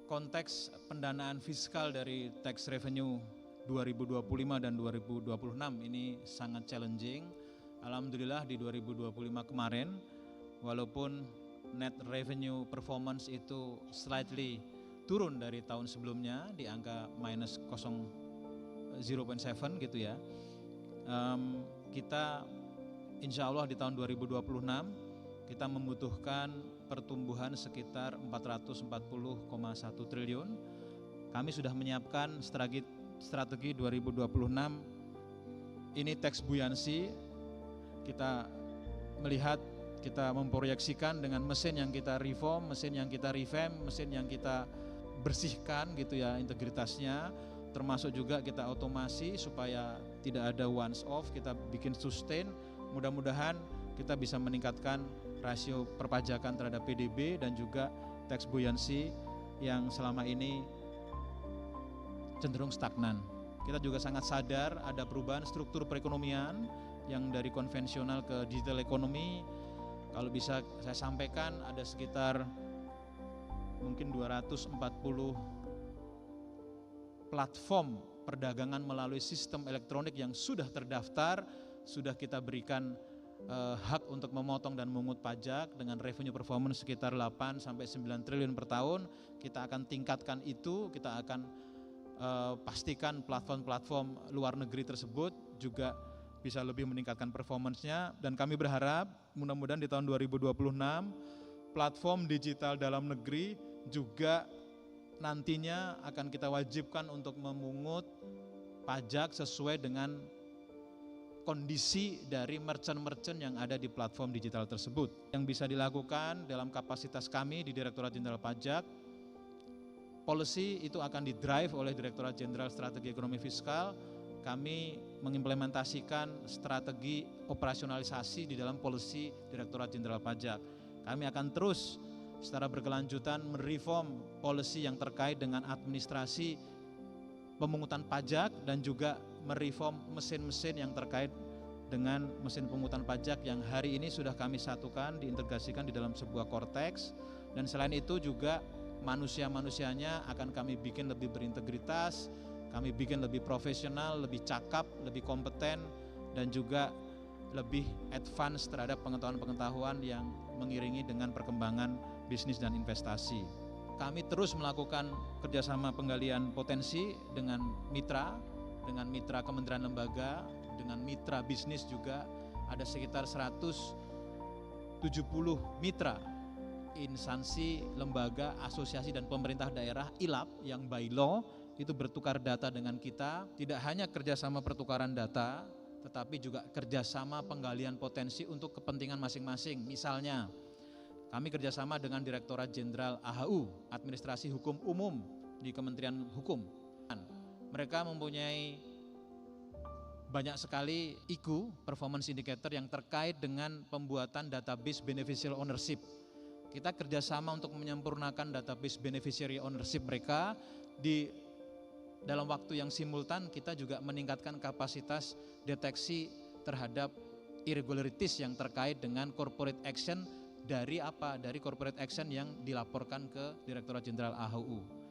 konteks pendanaan fiskal dari tax revenue 2025 dan 2026 ini sangat challenging. Alhamdulillah di 2025 kemarin, walaupun net revenue performance itu slightly turun dari tahun sebelumnya di angka minus 0,7 gitu ya. Kita insya Allah di tahun 2026 kita membutuhkan pertumbuhan sekitar 440,1 triliun. Kami sudah menyiapkan strategi 2026 ini tax buoyancy. Kita melihat, kita memproyeksikan dengan mesin yang kita reform, mesin yang kita revamp, mesin yang kita bersihkan gitu ya integritasnya, termasuk juga kita otomasi supaya tidak ada once off, kita bikin sustain. Mudah-mudahan kita bisa meningkatkan rasio perpajakan terhadap PDB dan juga tax buoyancy yang selama ini cenderung stagnan. Kita juga sangat sadar ada perubahan struktur perekonomian yang dari konvensional ke digital economy. Kalau bisa saya sampaikan ada sekitar mungkin 240 platform perdagangan melalui sistem elektronik yang sudah terdaftar, sudah kita berikan hak untuk memotong dan memungut pajak dengan revenue performance sekitar 8 sampai 9 triliun per tahun. Kita akan tingkatkan itu, kita akan pastikan platform-platform luar negeri tersebut juga bisa lebih meningkatkan performance-nya, dan kami berharap mudah-mudahan di tahun 2026 platform digital dalam negeri juga nantinya akan kita wajibkan untuk memungut pajak sesuai dengan kondisi dari merchant-merchant yang ada di platform digital tersebut. Yang bisa dilakukan dalam kapasitas kami di Direktorat Jenderal Pajak, policy itu akan didrive oleh Direktorat Jenderal Strategi Ekonomi Fiskal. Kami mengimplementasikan strategi operasionalisasi di dalam policy Direktorat Jenderal Pajak. Kami akan terus secara berkelanjutan mereform policy yang terkait dengan administrasi pemungutan pajak dan juga mereform mesin-mesin yang terkait dengan mesin pemungutan pajak yang hari ini sudah kami satukan, diintegrasikan di dalam sebuah korteks. Dan selain itu juga manusia-manusianya akan kami bikin lebih berintegritas, kami bikin lebih profesional, lebih cakap, lebih kompeten, dan juga lebih advance terhadap pengetahuan-pengetahuan yang mengiringi dengan perkembangan bisnis dan investasi. Kami terus melakukan kerjasama penggalian potensi dengan mitra kementerian lembaga, dengan mitra bisnis juga. Ada sekitar 170 mitra, instansi, lembaga, asosiasi dan pemerintah daerah ILAP yang by law itu bertukar data dengan kita. Tidak hanya kerjasama pertukaran data, tetapi juga kerjasama penggalian potensi untuk kepentingan masing-masing. Misalnya, kami kerjasama dengan Direktorat Jenderal AHU, Administrasi Hukum Umum di Kementerian Hukum. Mereka mempunyai banyak sekali IQ, performance indicator yang terkait dengan pembuatan database beneficial ownership. Kita kerjasama untuk menyempurnakan database beneficiary ownership mereka. Dalam waktu yang simultan kita juga meningkatkan kapasitas deteksi terhadap irregularities yang terkait dengan corporate action. Dari corporate action yang dilaporkan ke Direktorat Jenderal AHU.